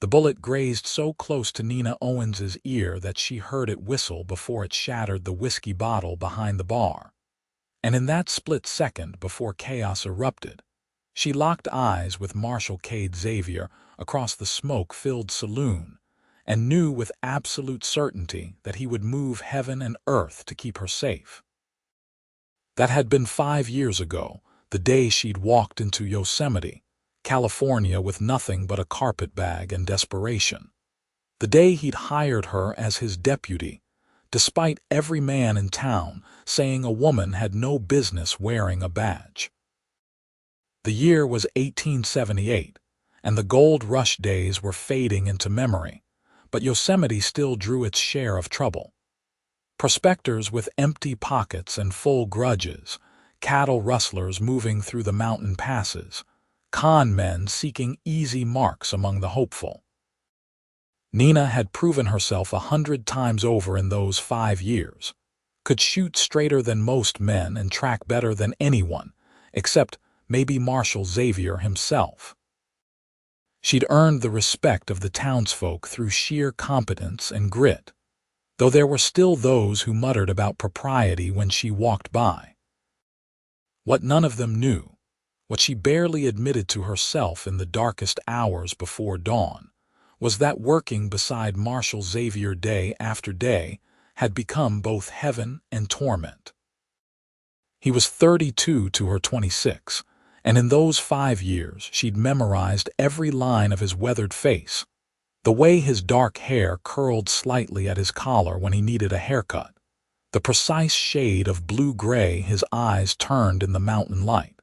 The bullet grazed so close to Nina Owens's ear that she heard it whistle before it shattered the whiskey bottle behind the bar. And in that split second before chaos erupted, she locked eyes with Marshal Cade Xavier across the smoke-filled saloon and knew with absolute certainty that he would move heaven and earth to keep her safe. That had been 5 years ago, the day she'd walked into Yosemite, California, with nothing but a carpet bag and desperation. The day he'd hired her as his deputy, despite every man in town saying a woman had no business wearing a badge. The year was 1878, and the gold rush days were fading into memory, but Yosemite still drew its share of trouble. Prospectors with empty pockets and full grudges, cattle rustlers moving through the mountain passes, con men seeking easy marks among the hopeful. Nina had proven herself 100 times over in those 5 years, could shoot straighter than most men and track better than anyone, except maybe Marshal Xavier himself. She'd earned the respect of the townsfolk through sheer competence and grit, though there were still those who muttered about propriety when she walked by. What none of them knew, what she barely admitted to herself in the darkest hours before dawn, was that working beside Marshal Xavier day after day had become both heaven and torment. He was 32 to her 26, and in those 5 years she'd memorized every line of his weathered face, the way his dark hair curled slightly at his collar when he needed a haircut, the precise shade of blue-gray his eyes turned in the mountain light.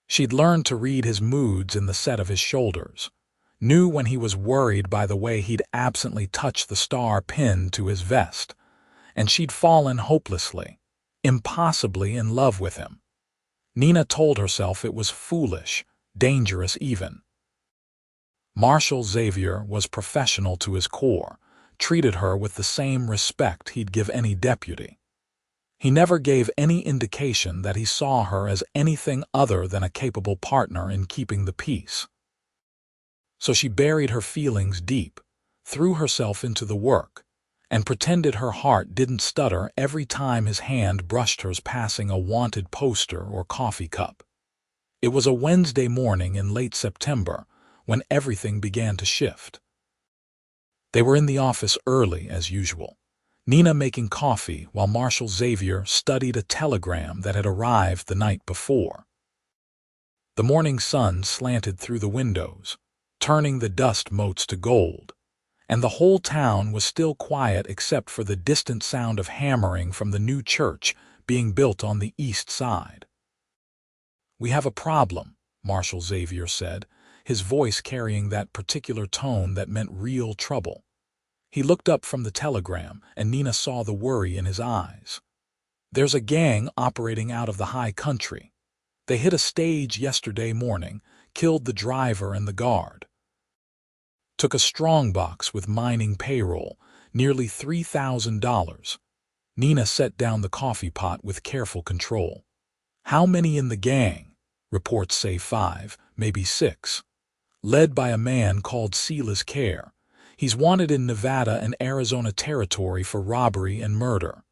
She'd learned to read his moods in the set of his shoulders, knew when he was worried by the way he'd absently touched the star pinned to his vest, and she'd fallen hopelessly, impossibly in love with him. Nina told herself it was foolish, dangerous even. Marshal Xavier was professional to his core, treated her with the same respect he'd give any deputy. He never gave any indication that he saw her as anything other than a capable partner in keeping the peace. So she buried her feelings deep, threw herself into the work, and pretended her heart didn't stutter every time his hand brushed hers passing a wanted poster or coffee cup. It was a Wednesday morning in late September when everything began to shift. They were in the office early as usual, Nina making coffee while Marshal Xavier studied a telegram that had arrived the night before. The morning sun slanted through the windows, turning the dust motes to gold, and the whole town was still quiet except for the distant sound of hammering from the new church being built on the east side. "We have a problem," Marshal Xavier said, his voice carrying that particular tone that meant real trouble. He looked up from the telegram, and Nina saw the worry in his eyes. "There's a gang operating out of the high country. They hit a stage yesterday morning, killed the driver and the guard. Took a strongbox with mining payroll, nearly $3,000. Nina set down the coffee pot with careful control. "How many in the gang?" "Reports say 5, maybe 6. Led by a man called Silas Care. He's wanted in Nevada and Arizona territory for robbery and murder."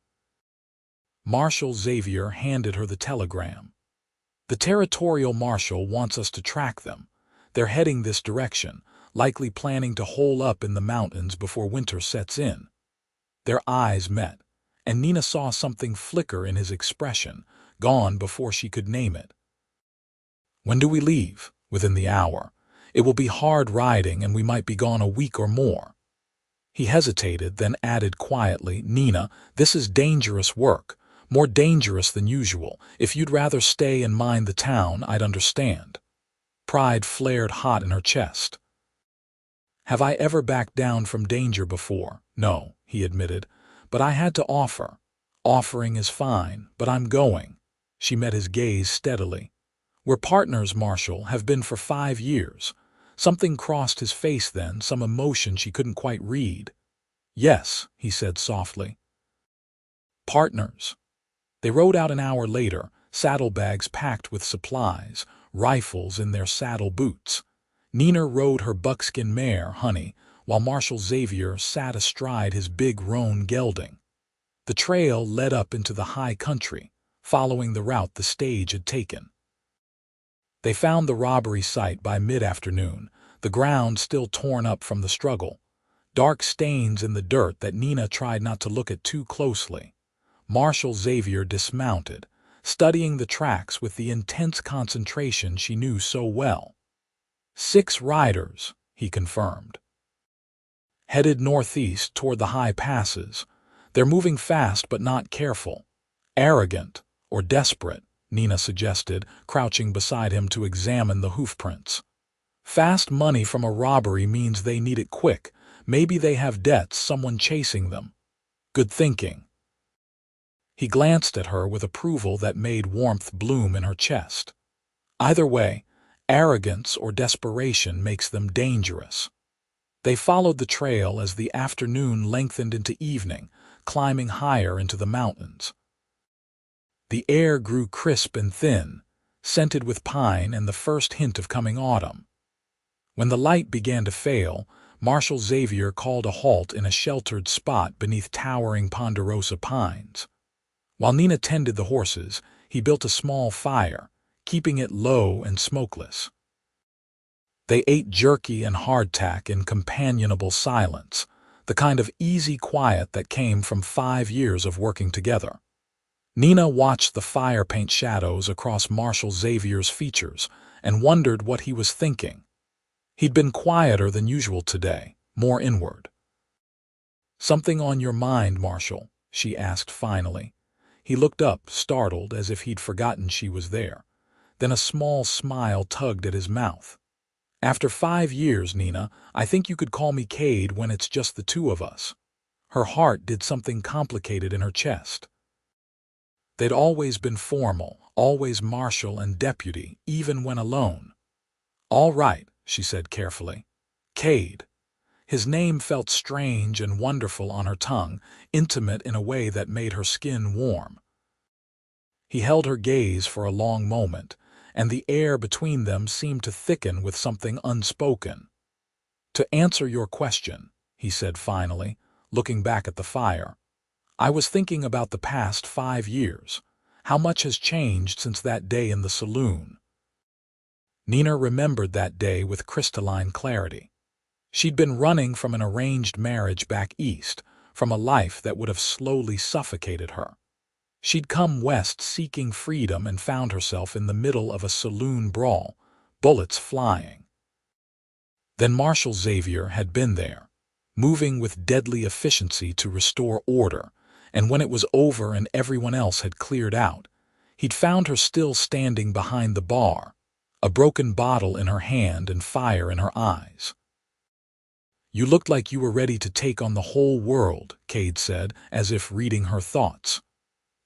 Marshal Xavier handed her the telegram. "The territorial marshal wants us to track them. They're heading this direction, likely planning to hole up in the mountains before winter sets in." Their eyes met, and Nina saw something flicker in his expression, gone before she could name it. "When do we leave?" "Within the hour. It will be hard riding and we might be gone a week or more." He hesitated, then added quietly, "Nina, this is dangerous work, more dangerous than usual. If you'd rather stay and mind the town, I'd understand." Pride flared hot in her chest. "Have I ever backed down from danger before?" "No," he admitted, "but I had to offer. Offering is fine, but I'm going." She met his gaze steadily. "We're partners, Marshal, have been for 5 years. Something crossed his face then, some emotion she couldn't quite read. "Yes," he said softly. "Partners." They rode out an hour later, saddlebags packed with supplies, rifles in their saddle boots. Nina rode her buckskin mare, Honey, while Marshal Xavier sat astride his big roan gelding. The trail led up into the high country, following the route the stage had taken. They found the robbery site by mid-afternoon, the ground still torn up from the struggle, dark stains in the dirt that Nina tried not to look at too closely. Marshal Xavier dismounted, studying the tracks with the intense concentration she knew so well. 6 riders, he confirmed. Headed northeast toward the high passes. They're moving fast but not careful. Arrogant or desperate, Nina suggested, crouching beside him to examine the hoofprints. Fast money from a robbery means they need it quick. Maybe they have debts, someone chasing them. Good thinking. He glanced at her with approval that made warmth bloom in her chest. Either way, arrogance or desperation makes them dangerous. They followed the trail as the afternoon lengthened into evening, climbing higher into the mountains. The air grew crisp and thin, scented with pine and the first hint of coming autumn. When the light began to fail, Marshal Xavier called a halt in a sheltered spot beneath towering ponderosa pines. While Nina tended the horses, he built a small fire, keeping it low and smokeless. They ate jerky and hardtack in companionable silence, the kind of easy quiet that came from 5 years of working together. Nina watched the fire paint shadows across Marshal Xavier's features and wondered what he was thinking. He'd been quieter than usual today, more inward. "Something on your mind, Marshal?" she asked finally. He looked up, startled, as if he'd forgotten she was there. Then a small smile tugged at his mouth. "After 5 years, Nina, I think you could call me Cade when it's just the two of us." Her heart did something complicated in her chest. They'd always been formal, always marshal and deputy, even when alone. "All right," she said carefully. "Cade." His name felt strange and wonderful on her tongue, intimate in a way that made her skin warm. He held her gaze for a long moment, and the air between them seemed to thicken with something unspoken. "To answer your question," he said finally, looking back at the fire, "I was thinking about the past 5 years. How much has changed since that day in the saloon." Nina remembered that day with crystalline clarity. She'd been running from an arranged marriage back east, from a life that would have slowly suffocated her. She'd come west seeking freedom and found herself in the middle of a saloon brawl, bullets flying. Then Marshal Xavier had been there, moving with deadly efficiency to restore order, and when it was over and everyone else had cleared out, he'd found her still standing behind the bar, a broken bottle in her hand and fire in her eyes. "You looked like you were ready to take on the whole world," Cade said, as if reading her thoughts.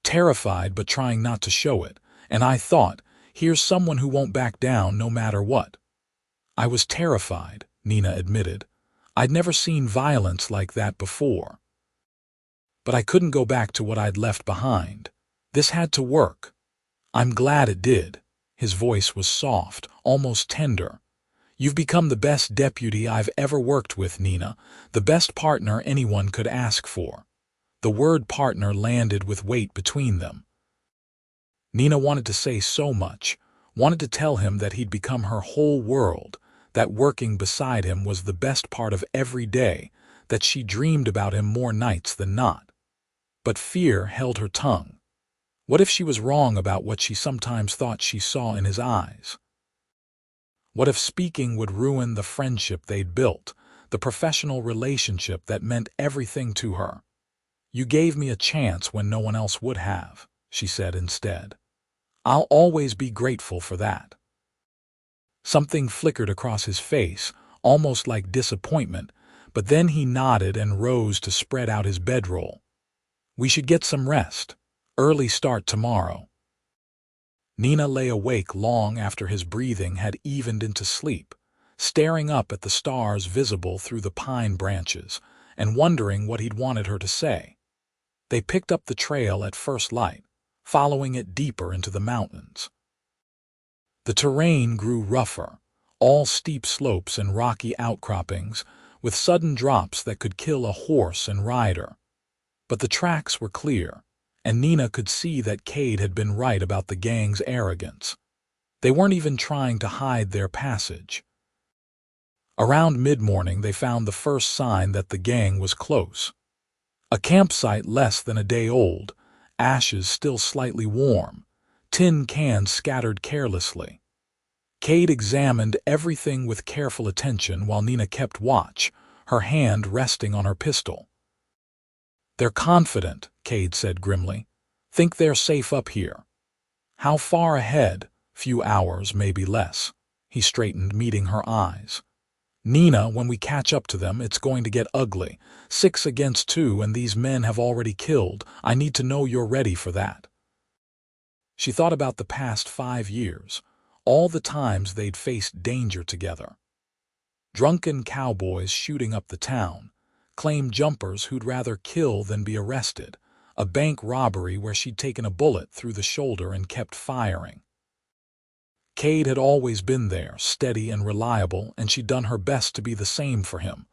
"Terrified but trying not to show it, and I thought, here's someone who won't back down no matter what." "I was terrified," Nina admitted. "I'd never seen violence like that before. But I couldn't go back to what I'd left behind. This had to work. I'm glad it did." His voice was soft, almost tender. "You've become the best deputy I've ever worked with, Nina, the best partner anyone could ask for." The word partner landed with weight between them. Nina wanted to say so much, wanted to tell him that he'd become her whole world, that working beside him was the best part of every day, that she dreamed about him more nights than not. But fear held her tongue. What if she was wrong about what she sometimes thought she saw in his eyes? What if speaking would ruin the friendship they'd built, the professional relationship that meant everything to her? "You gave me a chance when no one else would have," she said instead. "I'll always be grateful for that." Something flickered across his face, almost like disappointment, but then he nodded and rose to spread out his bedroll. "We should get some rest. Early start tomorrow." Nina lay awake long after his breathing had evened into sleep, staring up at the stars visible through the pine branches and wondering what he'd wanted her to say. They picked up the trail at first light, following it deeper into the mountains. The terrain grew rougher, all steep slopes and rocky outcroppings, with sudden drops that could kill a horse and rider. But the tracks were clear, and Nina could see that Cade had been right about the gang's arrogance. They weren't even trying to hide their passage. Around mid-morning they found the first sign that the gang was close. A campsite less than a day old, ashes still slightly warm, tin cans scattered carelessly. Cade examined everything with careful attention while Nina kept watch, her hand resting on her pistol. "They're confident," Cade said grimly. "Think they're safe up here." "How far ahead?" "Few hours, maybe less." He straightened, meeting her eyes. "Nina, when we catch up to them, it's going to get ugly. 6 against 2, and these men have already killed. I need to know you're ready for that." She thought about the past 5 years, all the times they'd faced danger together. Drunken cowboys shooting up the town, claim jumpers who'd rather kill than be arrested, a bank robbery where she'd taken a bullet through the shoulder and kept firing. Cade had always been there, steady and reliable, and she'd done her best to be the same for him.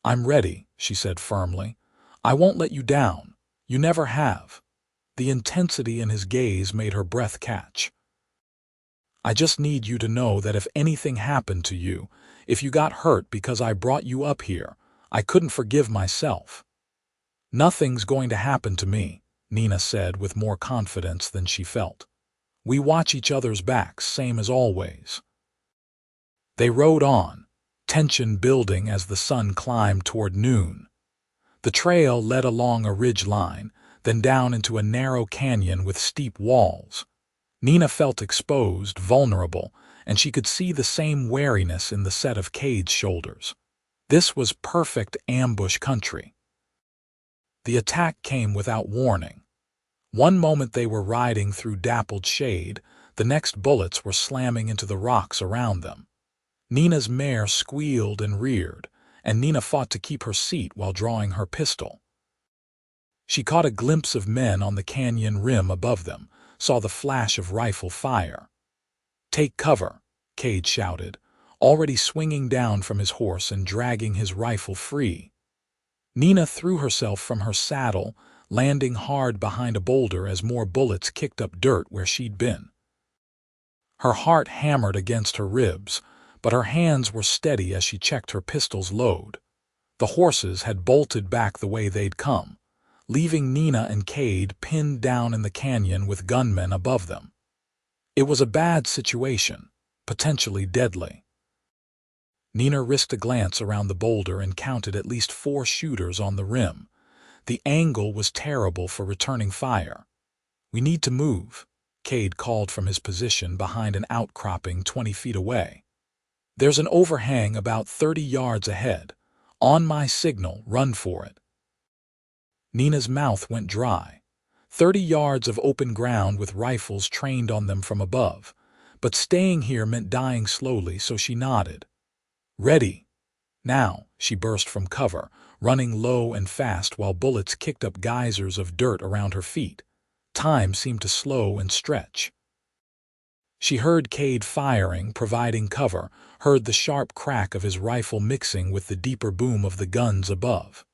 "I'm ready," she said firmly. "I won't let you down. You never have." The intensity in his gaze made her breath catch. "I just need you to know that if anything happened to you, if you got hurt because I brought you up here, I couldn't forgive myself." "Nothing's going to happen to me," Nina said with more confidence than she felt. "We watch each other's backs, same as always." They rode on, tension building as the sun climbed toward noon. The trail led along a ridge line, then down into a narrow canyon with steep walls. Nina felt exposed, vulnerable, and she could see the same wariness in the set of Cade's shoulders. This was perfect ambush country. The attack came without warning. One moment they were riding through dappled shade, the next bullets were slamming into the rocks around them. Nina's mare squealed and reared, and Nina fought to keep her seat while drawing her pistol. She caught a glimpse of men on the canyon rim above them, saw the flash of rifle fire. "Take cover," Cade shouted, already swinging down from his horse and dragging his rifle free. Nina threw herself from her saddle, landing hard behind a boulder as more bullets kicked up dirt where she'd been. Her heart hammered against her ribs, but her hands were steady as she checked her pistol's load. The horses had bolted back the way they'd come, leaving Nina and Cade pinned down in the canyon with gunmen above them. It was a bad situation, potentially deadly. Nina risked a glance around the boulder and counted at least 4 shooters on the rim. The angle was terrible for returning fire. "We need to move," Cade called from his position behind an outcropping 20 feet away. "There's an overhang about 30 yards ahead. On my signal, run for it." Nina's mouth went dry. 30 yards of open ground with rifles trained on them from above. But staying here meant dying slowly, so she nodded. "Ready." Now, she burst from cover, running low and fast while bullets kicked up geysers of dirt around her feet. Time seemed to slow and stretch. She heard Cade firing, providing cover, heard the sharp crack of his rifle mixing with the deeper boom of the guns above.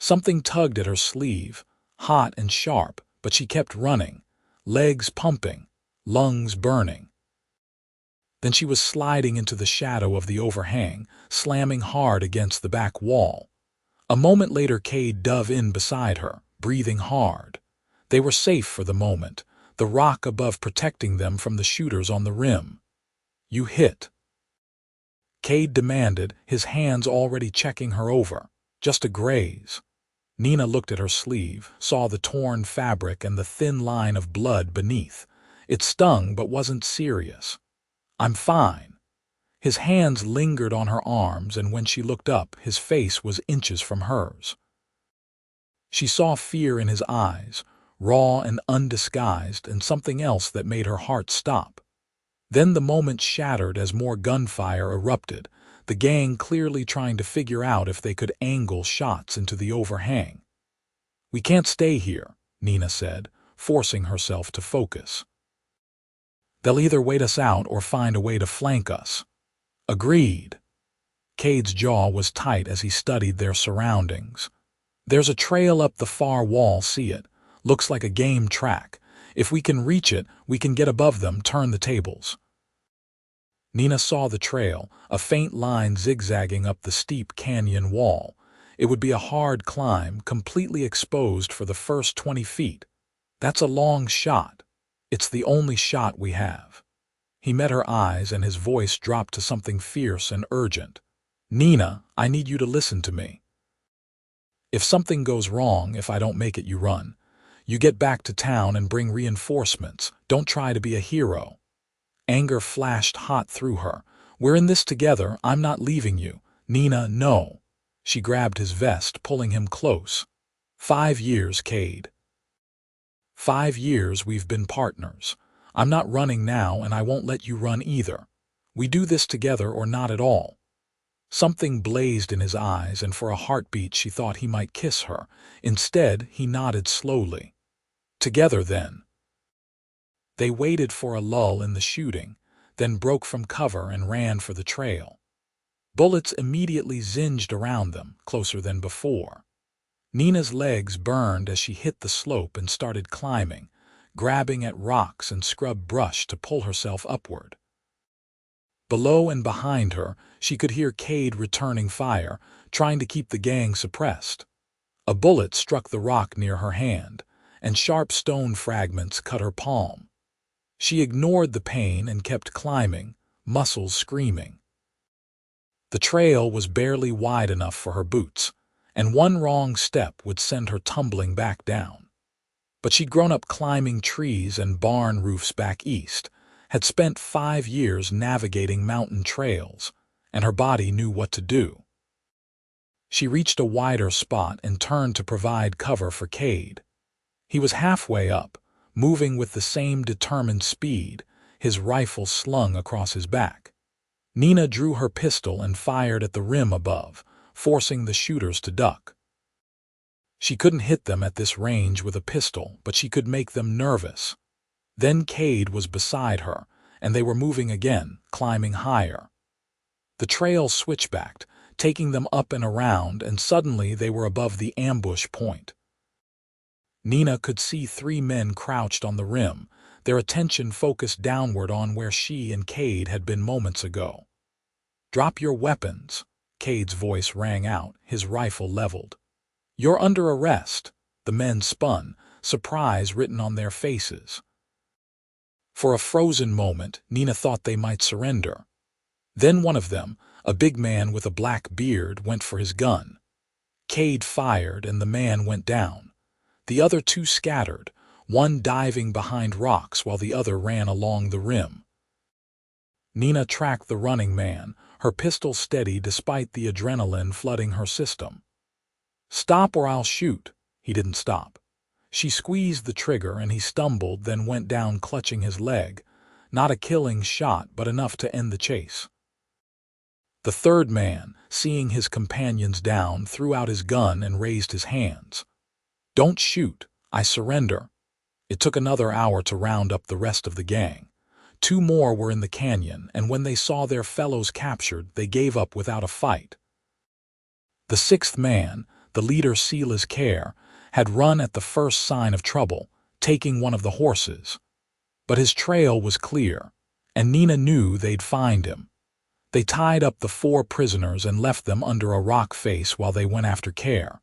Something tugged at her sleeve, hot and sharp, but she kept running, legs pumping, lungs burning. Then she was sliding into the shadow of the overhang, slamming hard against the back wall. A moment later Cade dove in beside her, breathing hard. They were safe for the moment, the rock above protecting them from the shooters on the rim. "You hit," Cade demanded, his hands already checking her over. "Just a graze." Nina looked at her sleeve, saw the torn fabric and the thin line of blood beneath. It stung but wasn't serious. "I'm fine." His hands lingered on her arms, and when she looked up, his face was inches from hers. She saw fear in his eyes, raw and undisguised, and something else that made her heart stop. Then the moment shattered as more gunfire erupted, the gang clearly trying to figure out if they could angle shots into the overhang. "We can't stay here," Nina said, forcing herself to focus. "They'll either wait us out or find a way to flank us." Agreed. Cade's jaw was tight as he studied their surroundings. There's a trail up the far wall, see it? Looks like a game track. If we can reach it, we can get above them, turn the tables. Nina saw the trail, a faint line zigzagging up the steep canyon wall. It would be a hard climb, completely exposed for the first 20 feet. That's a long shot. It's the only shot we have. He met her eyes and his voice dropped to something fierce and urgent. Nina, I need you to listen to me. If something goes wrong, if I don't make it, you run. You get back to town and bring reinforcements. Don't try to be a hero. Anger flashed hot through her. We're in this together. I'm not leaving you. Nina, no. She grabbed his vest, pulling him close. 5 years, Cade. 5 years we've been partners. I'm not running now, and I won't let you run either. We do this together or not at all. Something blazed in his eyes, and for a heartbeat she thought he might kiss her. Instead, he nodded slowly. Together, then. They waited for a lull in the shooting, then broke from cover and ran for the trail. Bullets immediately zinged around them, closer than before. Nina's legs burned as she hit the slope and started climbing, grabbing at rocks and scrub brush to pull herself upward. Below and behind her, she could hear Cade returning fire, trying to keep the gang suppressed. A bullet struck the rock near her hand, and sharp stone fragments cut her palm. She ignored the pain and kept climbing, muscles screaming. The trail was barely wide enough for her boots, and one wrong step would send her tumbling back down. But she'd grown up climbing trees and barn roofs back east, had spent 5 years navigating mountain trails, and her body knew what to do. She reached a wider spot and turned to provide cover for Cade. He was halfway up, moving with the same determined speed, his rifle slung across his back. Nina drew her pistol and fired at the rim above, forcing the shooters to duck. She couldn't hit them at this range with a pistol, but she could make them nervous. Then Cade was beside her, and they were moving again, climbing higher. The trail switchbacked, taking them up and around, and suddenly they were above the ambush point. Nina could see 3 men crouched on the rim, their attention focused downward on where she and Cade had been moments ago. "Drop your weapons," Cade's voice rang out, his rifle leveled. "You're under arrest." The men spun, surprise written on their faces. For a frozen moment, Nina thought they might surrender. Then one of them, a big man with a black beard, went for his gun. Cade fired and the man went down. The other 2 scattered, one diving behind rocks while the other ran along the rim. Nina tracked the running man, her pistol steady despite the adrenaline flooding her system. "Stop or I'll shoot." He didn't stop. She squeezed the trigger and he stumbled, then went down clutching his leg. Not a killing shot, but enough to end the chase. The third man, seeing his companions down, threw out his gun and raised his hands. "Don't shoot. I surrender." It took another hour to round up the rest of the gang. 2 more were in the canyon, and when they saw their fellows captured, they gave up without a fight. The 6th man, the leader Sela's Care, had run at the first sign of trouble, taking one of the horses. But his trail was clear, and Nina knew they'd find him. They tied up the 4 prisoners and left them under a rock face while they went after Care.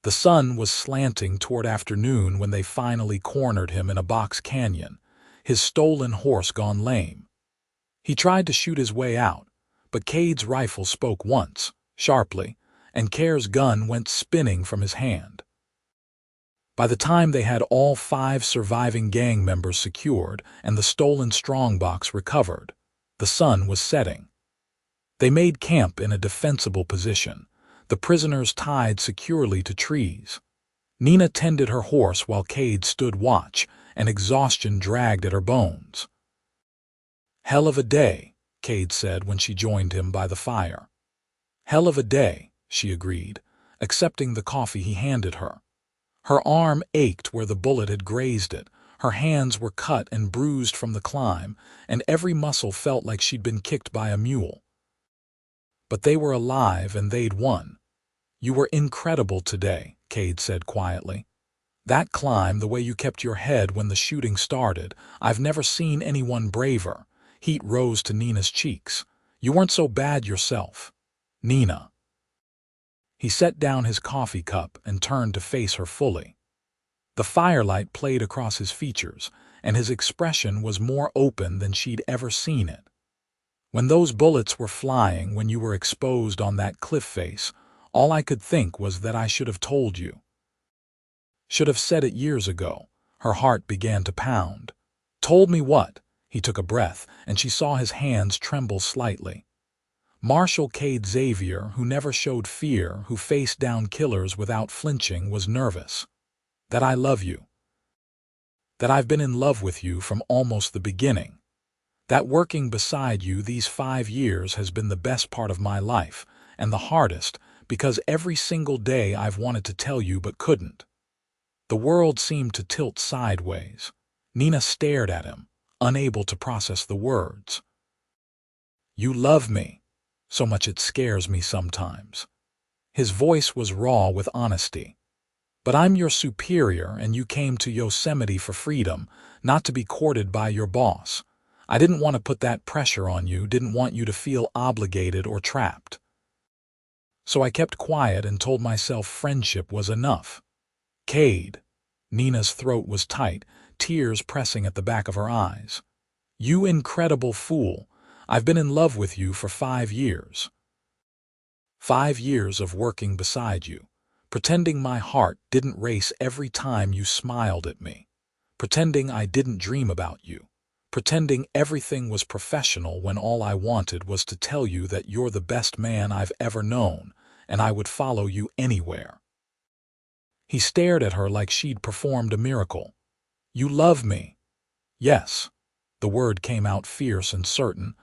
The sun was slanting toward afternoon when they finally cornered him in a box canyon, his stolen horse gone lame. He tried to shoot his way out, but Cade's rifle spoke once, sharply, and Care's gun went spinning from his hand. By the time they had all 5 surviving gang members secured and the stolen strongbox recovered, the sun was setting. They made camp in a defensible position, the prisoners tied securely to trees. Nina tended her horse while Cade stood watch, and exhaustion dragged at her bones. "Hell of a day," Cade said when she joined him by the fire. "Hell of a day," she agreed, accepting the coffee he handed her. Her arm ached where the bullet had grazed it, Her hands were cut and bruised from the climb, and every muscle felt like she'd been kicked by a mule. But they were alive and they'd won. "You were incredible today," Cade said quietly. "That climb, the way you kept your head when the shooting started, I've never seen anyone braver." Heat rose to Nina's cheeks. "You weren't so bad yourself, Nina." He set down his coffee cup and turned to face her fully. The firelight played across his features, and his expression was more open than she'd ever seen it. "When those bullets were flying, when you were exposed on that cliff face, all I could think was that I should have told you. Should have said it years ago." Her heart began to pound. "Told me what?" He took a breath, and she saw his hands tremble slightly. Marshal Cade Xavier, who never showed fear, who faced down killers without flinching, was nervous. "That I love you. That I've been in love with you from almost the beginning. That working beside you these 5 years has been the best part of my life, and the hardest, because every single day I've wanted to tell you but couldn't." The world seemed to tilt sideways. Nina stared at him, unable to process the words. "You love me. So much it scares me sometimes." His voice was raw with honesty. "But I'm your superior, and you came to Yosemite for freedom, not to be courted by your boss. I didn't want to put that pressure on you, didn't want you to feel obligated or trapped. So I kept quiet and told myself friendship was enough." "Cade." Nina's throat was tight, tears pressing at the back of her eyes. "You incredible fool. I've been in love with you for 5 years. 5 years of working beside you. Pretending my heart didn't race every time you smiled at me. Pretending I didn't dream about you. Pretending everything was professional when all I wanted was to tell you that you're the best man I've ever known, and I would follow you anywhere." He stared at her like she'd performed a miracle. "You love me." "Yes." The word came out fierce and certain.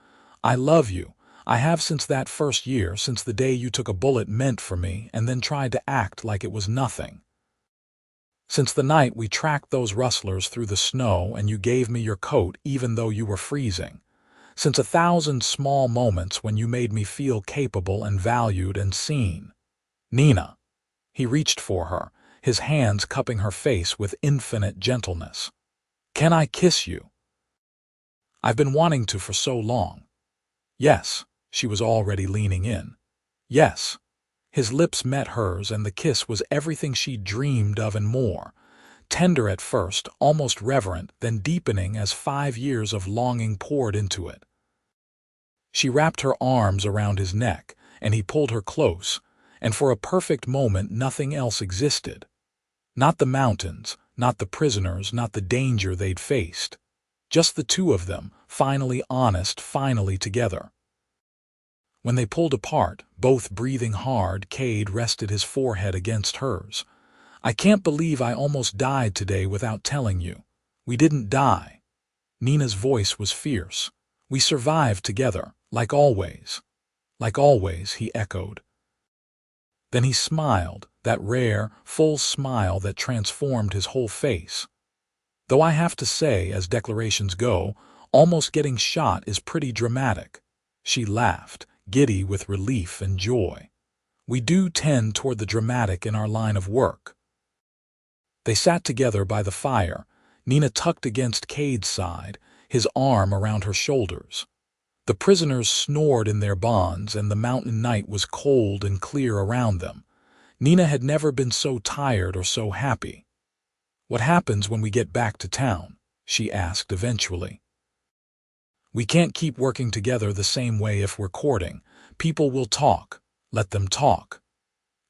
"I love you. I have since that first year, since the day you took a bullet meant for me and then tried to act like it was nothing. Since the night we tracked those rustlers through the snow and you gave me your coat even though you were freezing. Since 1,000 small moments when you made me feel capable and valued and seen. Nina." He reached for her, his hands cupping her face with infinite gentleness. "Can I kiss you? I've been wanting to for so long." "Yes." She was already leaning in. "Yes." His lips met hers, and the kiss was everything she'd dreamed of and more. Tender at first, almost reverent, then deepening as 5 years of longing poured into it. She wrapped her arms around his neck, and he pulled her close, and for a perfect moment nothing else existed. Not the mountains, not the prisoners, not the danger they'd faced. Just the two of them, finally honest, finally together. When they pulled apart, both breathing hard, Cade rested his forehead against hers. "I can't believe I almost died today without telling you. We didn't die." Nina's voice was fierce. "We survived together, like always." "Like always," he echoed. Then he smiled, that rare, full smile that transformed his whole face. "Though I have to say, as declarations go, almost getting shot is pretty dramatic." She laughed, giddy with relief and joy. "We do tend toward the dramatic in our line of work." They sat together by the fire, Nina tucked against Cade's side, his arm around her shoulders. The prisoners snored in their bonds, and the mountain night was cold and clear around them. Nina had never been so tired or so happy. "What happens when we get back to town?" she asked eventually. "We can't keep working together the same way if we're courting. People will talk. Let them talk."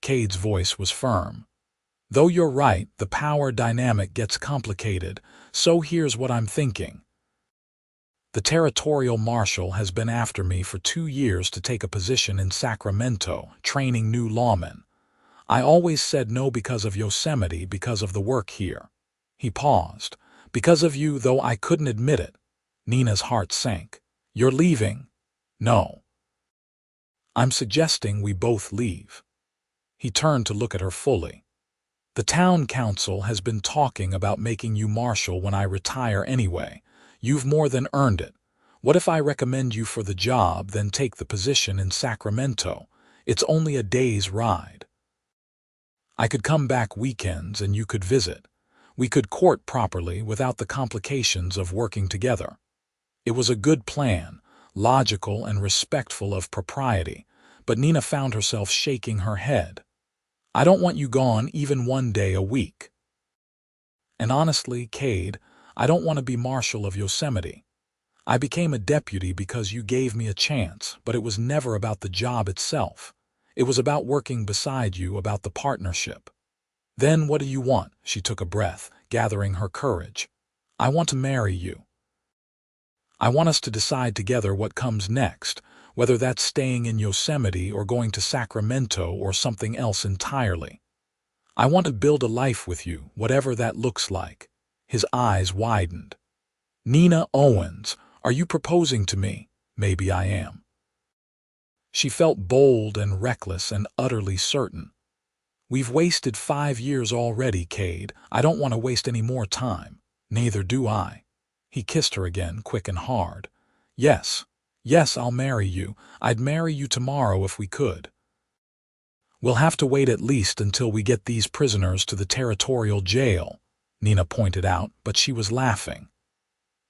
Cade's voice was firm. "Though you're right, the power dynamic gets complicated, so here's what I'm thinking. The territorial marshal has been after me for 2 years to take a position in Sacramento, training new lawmen. I always said no because of Yosemite, because of the work here." He paused. "Because of you, though I couldn't admit it." Nina's heart sank. "You're leaving?" "No. I'm suggesting we both leave." He turned to look at her fully. The town council has been talking about making you marshal when I retire anyway. You've more than earned it. What if I recommend you for the job, then take the position in Sacramento? It's only a day's ride. I could come back weekends and you could visit. We could court properly without the complications of working together. It was a good plan, logical and respectful of propriety, but Nina found herself shaking her head. I don't want you gone even one day a week. And honestly, Cade, I don't want to be Marshal of Yosemite. I became a deputy because you gave me a chance, but it was never about the job itself. It was about working beside you, about the partnership. Then what do you want? She took a breath, gathering her courage. I want to marry you. I want us to decide together what comes next, whether that's staying in Yosemite or going to Sacramento or something else entirely. I want to build a life with you, whatever that looks like. His eyes widened. Nina Owens, are you proposing to me? Maybe I am. She felt bold and reckless and utterly certain. We've wasted 5 years already, Cade. I don't want to waste any more time. Neither do I. He kissed her again, quick and hard. Yes, yes, I'll marry you. I'd marry you tomorrow if we could. We'll have to wait at least until we get these prisoners to the territorial jail, Nina pointed out, but she was laughing.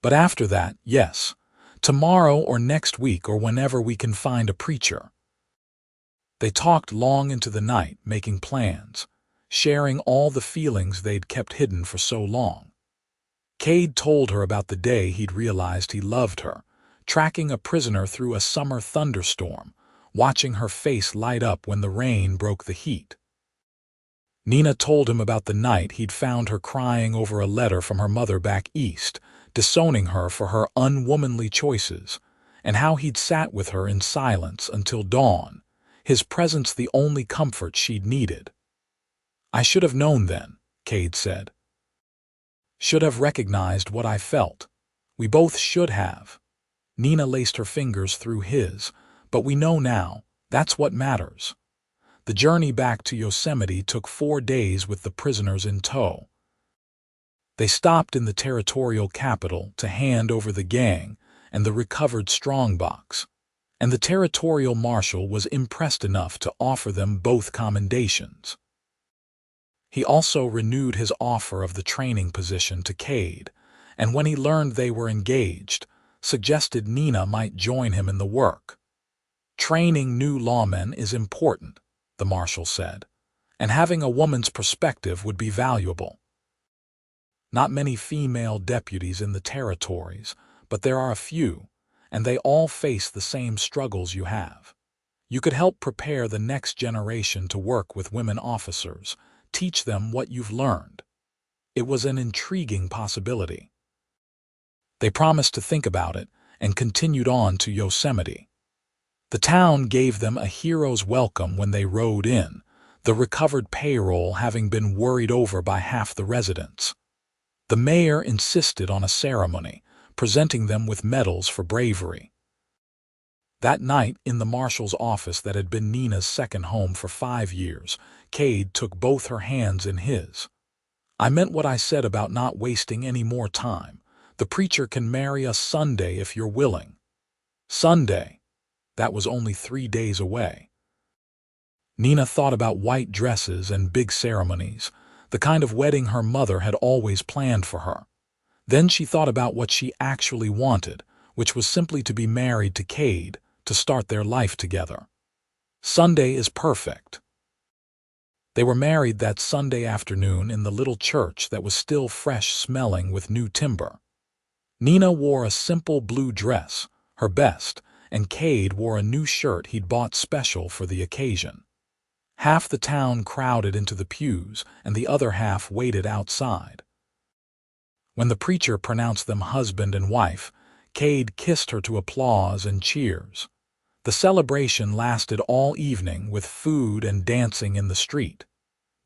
But after that, yes, tomorrow or next week or whenever we can find a preacher. They talked long into the night, making plans, sharing all the feelings they'd kept hidden for so long. Cade told her about the day he'd realized he loved her, tracking a prisoner through a summer thunderstorm, watching her face light up when the rain broke the heat. Nina told him about the night he'd found her crying over a letter from her mother back east, disowning her for her unwomanly choices, and how he'd sat with her in silence until dawn, his presence the only comfort she'd needed. I should have known then, Cade said. Should have recognized what I felt. We both should have. Nina laced her fingers through his, but we know now, that's what matters. The journey back to Yosemite took 4 days with the prisoners in tow. They stopped in the territorial capital to hand over the gang and the recovered strongbox, and the territorial marshal was impressed enough to offer them both commendations. He also renewed his offer of the training position to Cade, and when he learned they were engaged, suggested Nina might join him in the work. Training new lawmen is important, the marshal said, and having a woman's perspective would be valuable. Not many female deputies in the territories, but there are a few, and they all face the same struggles you have. You could help prepare the next generation to work with women officers, teach them what you've learned. It was an intriguing possibility. They promised to think about it and continued on to Yosemite. The town gave them a hero's welcome when they rode in, the recovered payroll having been worried over by half the residents. The mayor insisted on a ceremony, presenting them with medals for bravery. That night, in the marshal's office that had been Nina's second home for 5 years, Cade took both her hands in his. I meant what I said about not wasting any more time. The preacher can marry us Sunday if you're willing. Sunday. That was only 3 days away. Nina thought about white dresses and big ceremonies, the kind of wedding her mother had always planned for her. Then she thought about what she actually wanted, which was simply to be married to Cade, to start their life together. Sunday is perfect. They were married that Sunday afternoon in the little church that was still fresh smelling with new timber. Nina wore a simple blue dress, her best, and Cade wore a new shirt he'd bought special for the occasion. Half the town crowded into the pews and the other half waited outside. When the preacher pronounced them husband and wife, Cade kissed her to applause and cheers. The celebration lasted all evening with food and dancing in the street.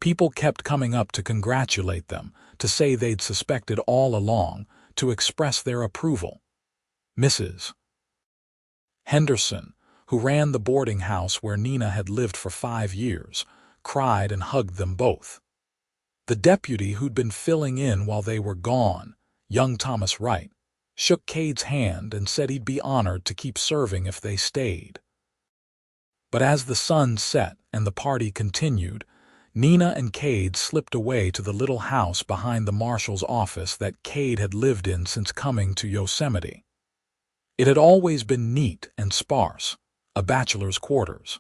People kept coming up to congratulate them, to say they'd suspected all along, to express their approval. Mrs. Henderson, who ran the boarding house where Nina had lived for 5 years, cried and hugged them both. The deputy who'd been filling in while they were gone, young Thomas Wright, shook Cade's hand and said he'd be honored to keep serving if they stayed. But as the sun set and the party continued, Nina and Cade slipped away to the little house behind the marshal's office that Cade had lived in since coming to Yosemite. It had always been neat and sparse, a bachelor's quarters.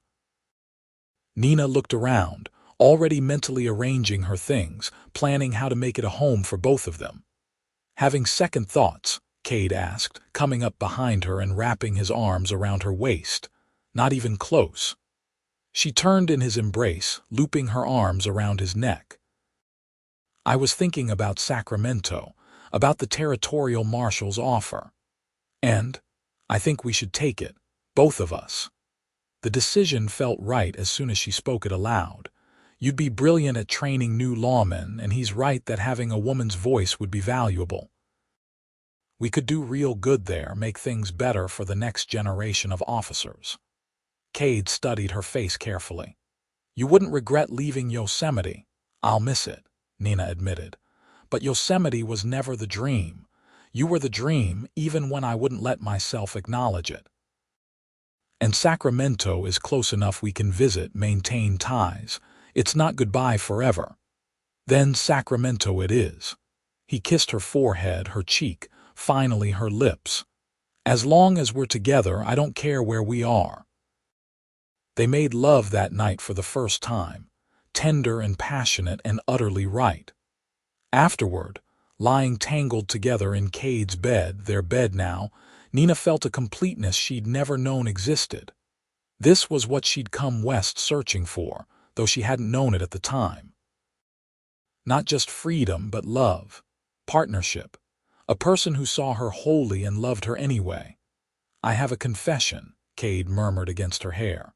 Nina looked around, already mentally arranging her things, planning how to make it a home for both of them. Having second thoughts, Cade asked, coming up behind her and wrapping his arms around her waist. Not even close. She turned in his embrace, looping her arms around his neck. I was thinking about Sacramento, about the territorial marshal's offer. And I think we should take it, both of us. The decision felt right as soon as she spoke it aloud. You'd be brilliant at training new lawmen, and he's right that having a woman's voice would be valuable. We could do real good there, make things better for the next generation of officers. Cade studied her face carefully. You wouldn't regret leaving Yosemite. I'll miss it, Nina admitted. But Yosemite was never the dream. You were the dream, even when I wouldn't let myself acknowledge it. And Sacramento is close enough we can visit, maintain ties. It's not goodbye forever. Then Sacramento it is. He kissed her forehead, her cheek, finally her lips. As long as we're together, I don't care where we are. They made love that night for the first time, tender and passionate and utterly right. Afterward, lying tangled together in Cade's bed, their bed now, Nina felt a completeness she'd never known existed. This was what she'd come west searching for, though she hadn't known it at the time. Not just freedom, but love, partnership, a person who saw her wholly and loved her anyway. I have a confession, Cade murmured against her hair.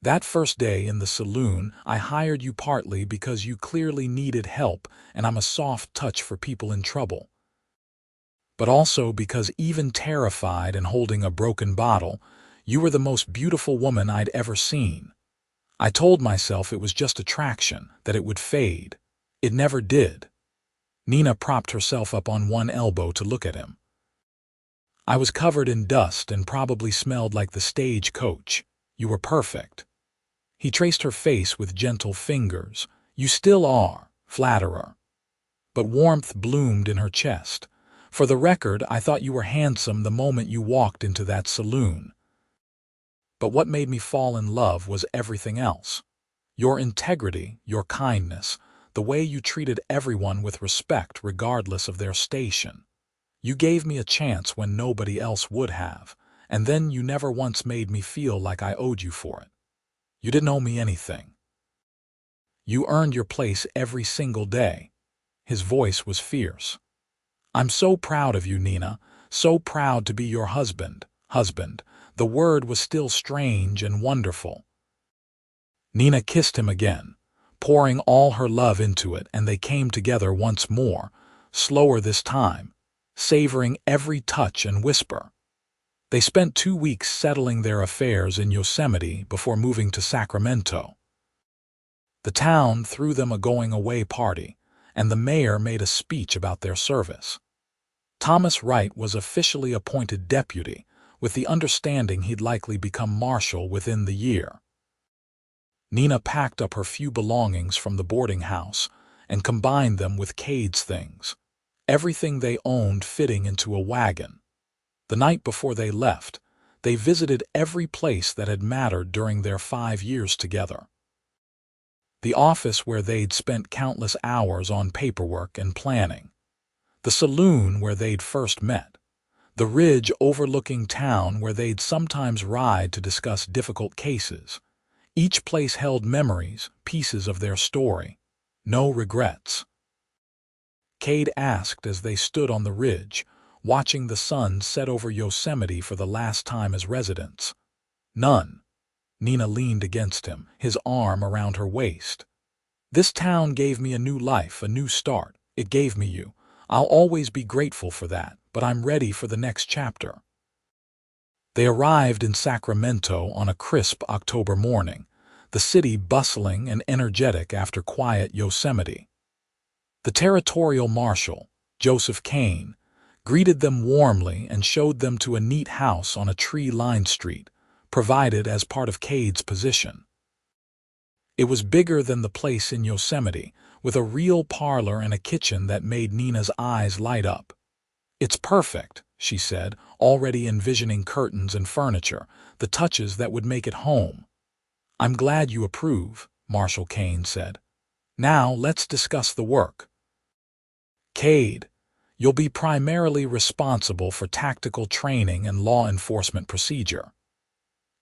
That first day in the saloon, I hired you partly because you clearly needed help and I'm a soft touch for people in trouble. But also because even terrified and holding a broken bottle, you were the most beautiful woman I'd ever seen. I told myself it was just attraction, that it would fade. It never did. Nina propped herself up on one elbow to look at him. I was covered in dust and probably smelled like the stagecoach. You were perfect. He traced her face with gentle fingers. You still are, flatterer. But warmth bloomed in her chest. For the record, I thought you were handsome the moment you walked into that saloon. But what made me fall in love was everything else. Your integrity, your kindness, the way you treated everyone with respect regardless of their station. You gave me a chance when nobody else would have, and then you never once made me feel like I owed you for it. You didn't owe me anything. You earned your place every single day. His voice was fierce. I'm so proud of you, Nina, so proud to be your husband. Husband. The word was still strange and wonderful. Nina kissed him again, pouring all her love into it, and they came together once more, slower this time, savoring every touch and whisper. They spent 2 weeks settling their affairs in Yosemite before moving to Sacramento. The town threw them a going-away party, and the mayor made a speech about their service. Thomas Wright was officially appointed deputy, with the understanding he'd likely become marshal within the year. Nina packed up her few belongings from the boarding house and combined them with Cade's things, everything they owned fitting into a wagon. The night before they left, they visited every place that had mattered during their 5 years together. The office where they'd spent countless hours on paperwork and planning. The saloon where they'd first met. The ridge overlooking town where they'd sometimes ride to discuss difficult cases. Each place held memories, pieces of their story. No regrets. Cade asked as they stood on the ridge, watching the sun set over Yosemite for the last time as residents. None. Nina leaned against him, his arm around her waist. This town gave me a new life, a new start. It gave me you. I'll always be grateful for that, but I'm ready for the next chapter. They arrived in Sacramento on a crisp October morning, the city bustling and energetic after quiet Yosemite. The territorial marshal, Joseph Kane, greeted them warmly and showed them to a neat house on a tree-lined street, provided as part of Cade's position. It was bigger than the place in Yosemite, with a real parlor and a kitchen that made Nina's eyes light up. "It's perfect," she said, already envisioning curtains and furniture, the touches that would make it home. "I'm glad you approve," Marshal Cade said. "Now let's discuss the work." "Cade, you'll be primarily responsible for tactical training and law enforcement procedure.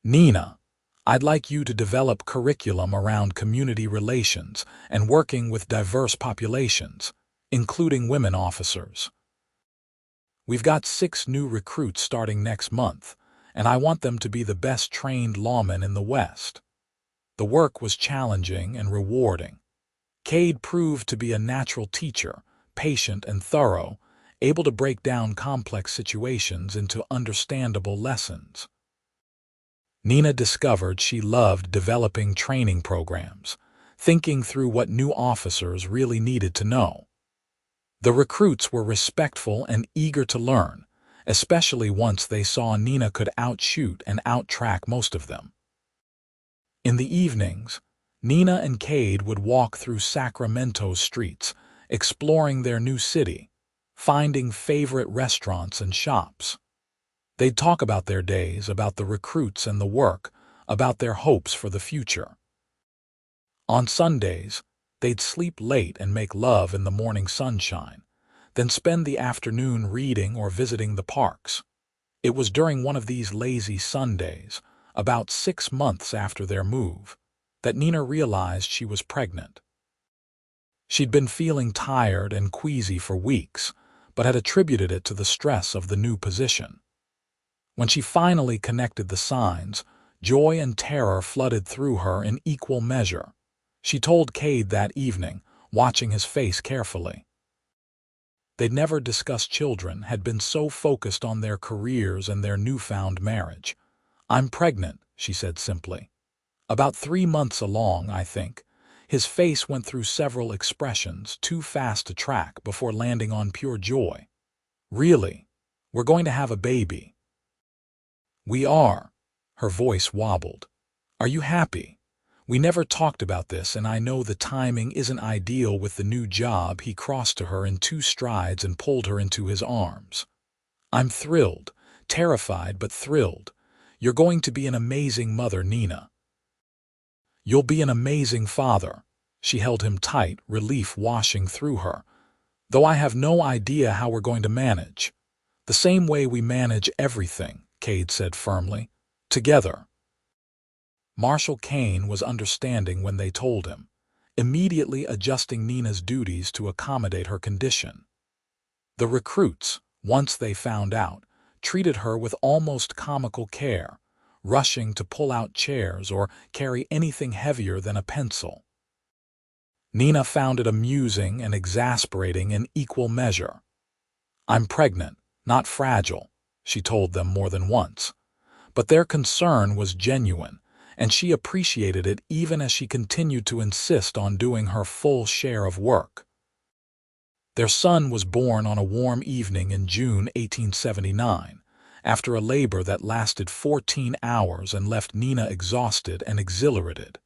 Nina, I'd like you to develop curriculum around community relations and working with diverse populations, including women officers. We've got 6 new recruits starting next month, and I want them to be the best trained lawmen in the West." The work was challenging and rewarding. Cade proved to be a natural teacher, patient and thorough, able to break down complex situations into understandable lessons. Nina discovered she loved developing training programs, thinking through what new officers really needed to know. The recruits were respectful and eager to learn, especially once they saw Nina could outshoot and outtrack most of them. In the evenings, Nina and Cade would walk through Sacramento's streets, exploring their new city, finding favorite restaurants and shops. They'd talk about their days, about the recruits and the work, about their hopes for the future. On Sundays, they'd sleep late and make love in the morning sunshine, then spend the afternoon reading or visiting the parks. It was during one of these lazy Sundays, about 6 months after their move, that Nina realized she was pregnant. She'd been feeling tired and queasy for weeks, but had attributed it to the stress of the new position. When she finally connected the signs, joy and terror flooded through her in equal measure. She told Cade that evening, watching his face carefully. They'd never discussed children, had been so focused on their careers and their newfound marriage. "I'm pregnant," she said simply. "About 3 months along, I think." His face went through several expressions, too fast to track, before landing on pure joy. "Really? We're going to have a baby?" "We are." Her voice wobbled. "Are you happy? We never talked about this, and I know the timing isn't ideal with the new job." He crossed to her in 2 strides and pulled her into his arms. "I'm thrilled, terrified but thrilled. You're going to be an amazing mother, Nina." "You'll be an amazing father." She held him tight, relief washing through her. "Though I have no idea how we're going to manage." "The same way we manage everything," Cade said firmly. "Together." Marshal Cade was understanding when they told him, immediately adjusting Nina's duties to accommodate her condition. The recruits, once they found out, treated her with almost comical care, rushing to pull out chairs or carry anything heavier than a pencil. Nina found it amusing and exasperating in equal measure. "I'm pregnant, not fragile," she told them more than once. But their concern was genuine, and she appreciated it even as she continued to insist on doing her full share of work. Their son was born on a warm evening in June 1879, after a labor that lasted 14 hours and left Nina exhausted and exhilarated.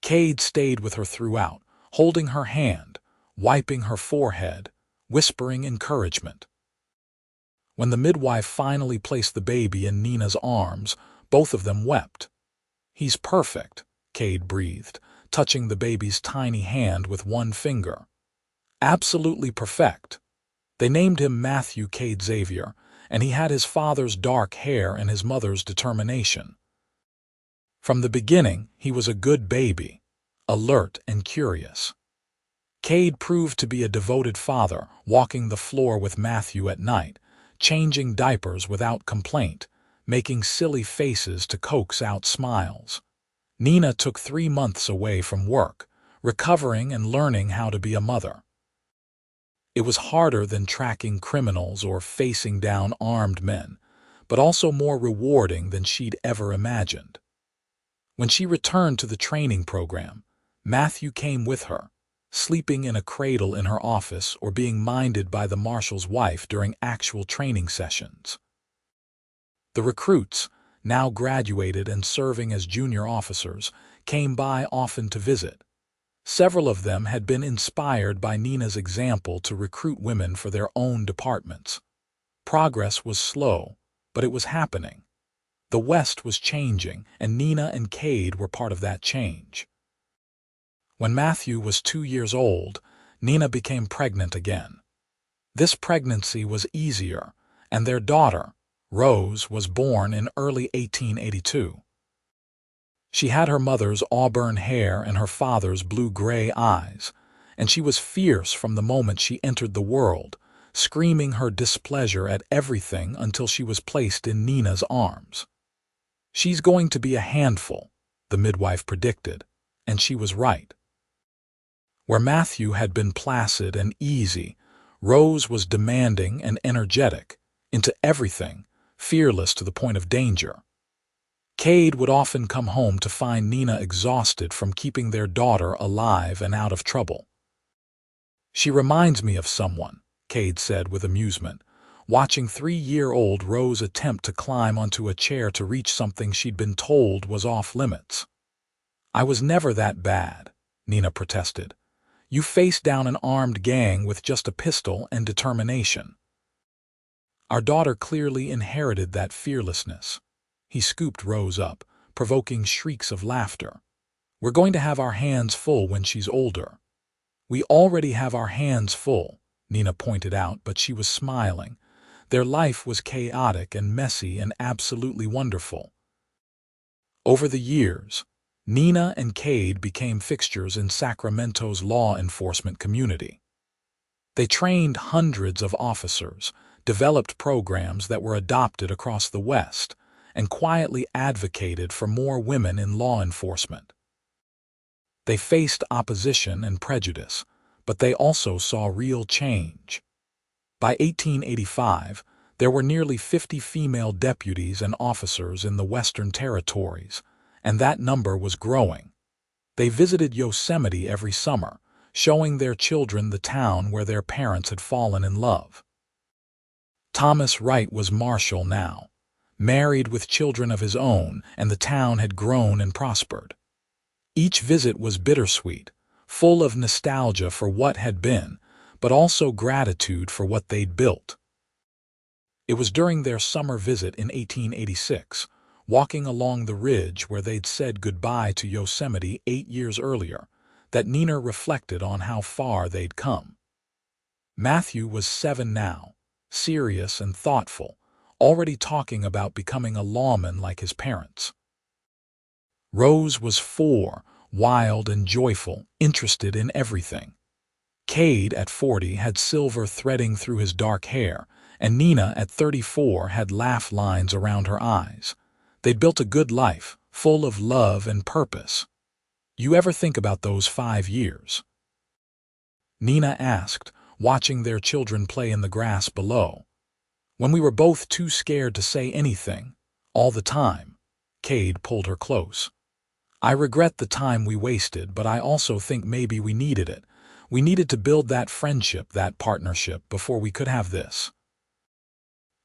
Cade stayed with her throughout, holding her hand, wiping her forehead, whispering encouragement. When the midwife finally placed the baby in Nina's arms, both of them wept. "He's perfect," Cade breathed, touching the baby's tiny hand with one finger. "Absolutely perfect." They named him Marshal Cade Xavier, and he had his father's dark hair and his mother's determination. From the beginning, he was a good baby, alert and curious. Cade proved to be a devoted father, walking the floor with Matthew at night, changing diapers without complaint, making silly faces to coax out smiles. Nina took 3 months away from work, recovering and learning how to be a mother. It was harder than tracking criminals or facing down armed men, but also more rewarding than she'd ever imagined. When she returned to the training program, Matthew came with her, sleeping in a cradle in her office or being minded by the marshal's wife during actual training sessions. The recruits, now graduated and serving as junior officers, came by often to visit. Several of them had been inspired by Nina's example to recruit women for their own departments. Progress was slow, but it was happening. The West was changing, and Nina and Cade were part of that change. When Matthew was 2 years old, Nina became pregnant again. This pregnancy was easier, and their daughter, Rose, was born in early 1882. She had her mother's auburn hair and her father's blue-gray eyes, and she was fierce from the moment she entered the world, screaming her displeasure at everything until she was placed in Nina's arms. "She's going to be a handful," the midwife predicted, and she was right. Where Matthew had been placid and easy, Rose was demanding and energetic, into everything, fearless to the point of danger. Cade would often come home to find Nina exhausted from keeping their daughter alive and out of trouble. "She reminds me of someone," Cade said with amusement, watching 3-year-old Rose attempt to climb onto a chair to reach something she'd been told was off limits. "I was never that bad," Nina protested. "You faced down an armed gang with just a pistol and determination." "Our daughter clearly inherited that fearlessness." He scooped Rose up, provoking shrieks of laughter. "We're going to have our hands full when she's older." "We already have our hands full," Nina pointed out, but she was smiling. Their life was chaotic and messy and absolutely wonderful. Over the years, Nina and Cade became fixtures in Sacramento's law enforcement community. They trained hundreds of officers, developed programs that were adopted across the West, and quietly advocated for more women in law enforcement. They faced opposition and prejudice, but they also saw real change. By 1885, there were nearly 50 female deputies and officers in the Western Territories, and that number was growing. They visited Yosemite every summer, showing their children the town where their parents had fallen in love. Thomas Wright was Marshal now, married with children of his own, and the town had grown and prospered. Each visit was bittersweet, full of nostalgia for what had been, but also gratitude for what they'd built. It was during their summer visit in 1886, walking along the ridge where they'd said goodbye to Yosemite 8 years earlier, that Nina reflected on how far they'd come. Matthew was 7 now, serious and thoughtful, already talking about becoming a lawman like his parents. Rose was 4, wild and joyful, interested in everything. Cade, at 40, had silver threading through his dark hair, and Nina, at 34, had laugh lines around her eyes. They'd built a good life, full of love and purpose. "You ever think about those 5 years?" Nina asked, watching their children play in the grass below. "When we were both too scared to say anything, all the time." Cade pulled her close. "I regret the time we wasted, but I also think maybe we needed it. We needed to build that friendship, that partnership, before we could have this."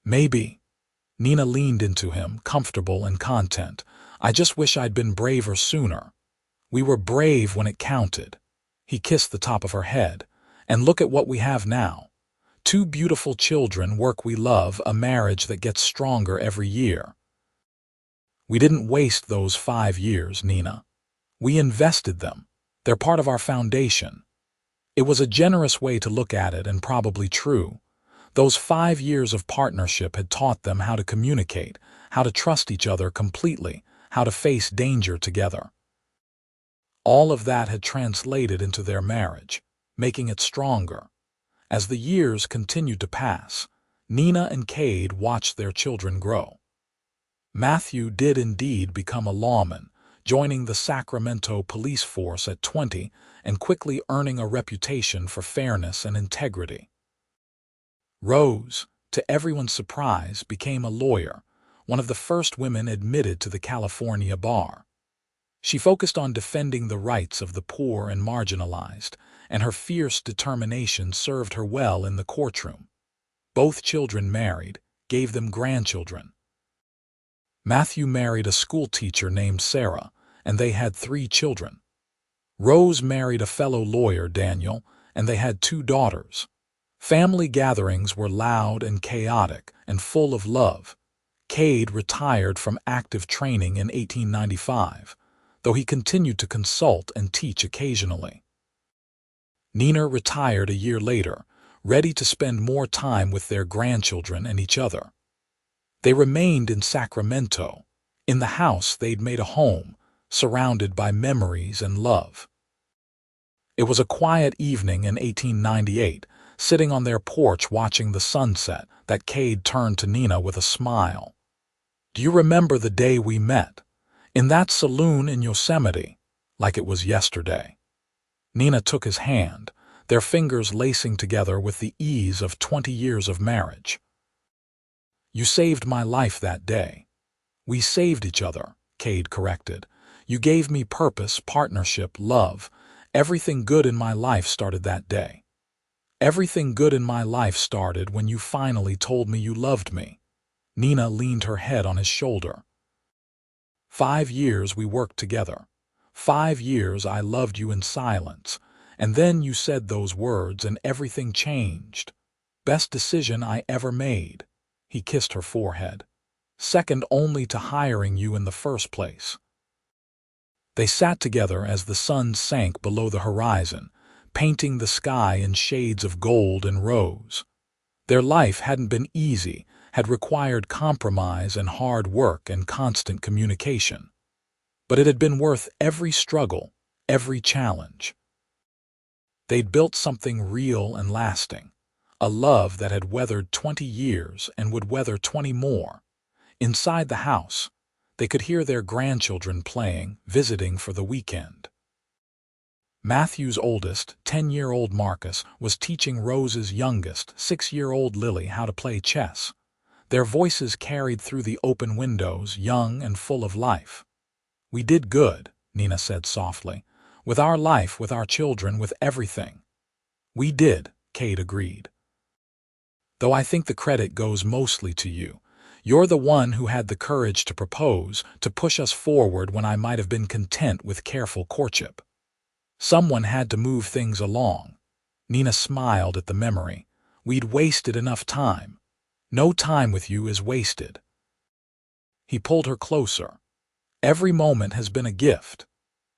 "Maybe." Nina leaned into him, comfortable and content. "I just wish I'd been braver sooner." "We were brave when it counted." He kissed the top of her head. "And look at what we have now. 2 beautiful children, work we love, a marriage that gets stronger every year." "We didn't waste those 5 years, Nina. We invested them. They're part of our foundation." It was a generous way to look at it, and probably true. Those 5 years of partnership had taught them how to communicate, how to trust each other completely, how to face danger together. All of that had translated into their marriage, making it stronger. As the years continued to pass, Nina and Cade watched their children grow. Matthew did indeed become a lawman, joining the Sacramento police force at 20 and quickly earning a reputation for fairness and integrity. Rose, to everyone's surprise, became a lawyer, one of the first women admitted to the California bar. She focused on defending the rights of the poor and marginalized, and her fierce determination served her well in the courtroom. Both children married, gave them grandchildren. Matthew married a schoolteacher named Sarah, and they had 3 children. Rose married a fellow lawyer, Daniel, and they had 2 daughters. Family gatherings were loud and chaotic and full of love. Cade retired from active training in 1895, though he continued to consult and teach occasionally. Nina retired a year later, ready to spend more time with their grandchildren and each other. They remained in Sacramento, in the house they'd made a home, surrounded by memories and love. It was a quiet evening in 1898, sitting on their porch watching the sunset, that Cade turned to Nina with a smile. "Do you remember the day we met? In that saloon in Yosemite, like it was yesterday." Nina took his hand, their fingers lacing together with the ease of 20 years of marriage. "You saved my life that day." "We saved each other," Cade corrected. "You gave me purpose, partnership, love. Everything good in my life started that day. Everything good in my life started when you finally told me you loved me." Nina leaned her head on his shoulder. 5 years we worked together. 5 years I loved you in silence. And then you said those words and everything changed. Best decision I ever made." He kissed her forehead. "Second only to hiring you in the first place." They sat together as the sun sank below the horizon, painting the sky in shades of gold and rose. Their life hadn't been easy, had required compromise and hard work and constant communication. But it had been worth every struggle, every challenge. They'd built something real and lasting, a love that had weathered 20 years and would weather 20 more. Inside the house, they could hear their grandchildren playing, visiting for the weekend. Matthew's oldest, 10-year-old Marcus, was teaching Rose's youngest, 6-year-old Lily, how to play chess. Their voices carried through the open windows, young and full of life. "We did good," Nina said softly. "With our life, with our children, with everything." "We did," Cade agreed. "Though I think the credit goes mostly to you. You're the one who had the courage to propose, to push us forward when I might have been content with careful courtship. Someone had to move things along." Nina smiled at the memory. "We'd wasted enough time. No time with you is wasted." He pulled her closer. "Every moment has been a gift."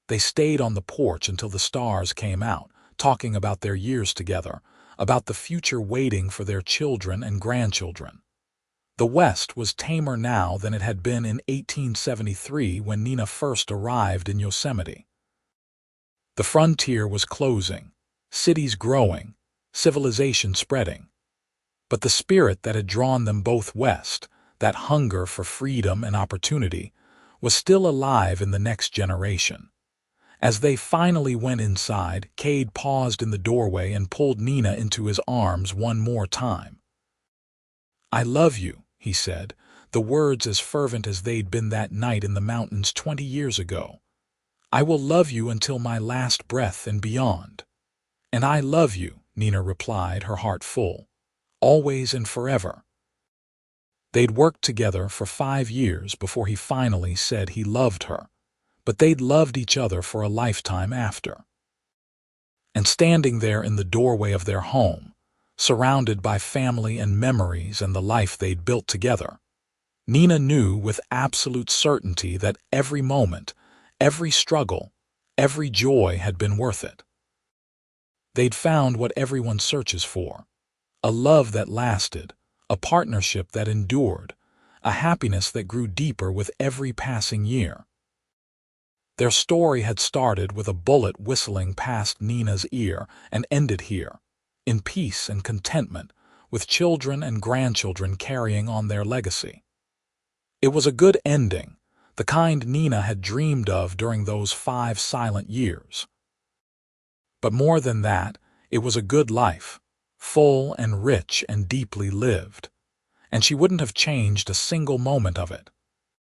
They stayed on the porch until the stars came out, talking about their years together, about the future waiting for their children and grandchildren. The West was tamer now than it had been in 1873 when Nina first arrived in Yosemite. The frontier was closing, cities growing, civilization spreading. But the spirit that had drawn them both west, that hunger for freedom and opportunity, was still alive in the next generation. As they finally went inside, Cade paused in the doorway and pulled Nina into his arms one more time. "I love you," he said, the words as fervent as they'd been that night in the mountains 20 years ago. "I will love you until my last breath and beyond." "And I love you," Nina replied, her heart full. "Always and forever." They'd worked together for 5 years before he finally said he loved her. But they'd loved each other for a lifetime after. And standing there in the doorway of their home, surrounded by family and memories and the life they'd built together, Nina knew with absolute certainty that every moment, every struggle, every joy had been worth it. They'd found what everyone searches for: a love that lasted, a partnership that endured, a happiness that grew deeper with every passing year. Their story had started with a bullet whistling past Nina's ear and ended here, in peace and contentment, with children and grandchildren carrying on their legacy. It was a good ending, the kind Nina had dreamed of during those 5 silent years. But more than that, it was a good life, full and rich and deeply lived, and she wouldn't have changed a single moment of it.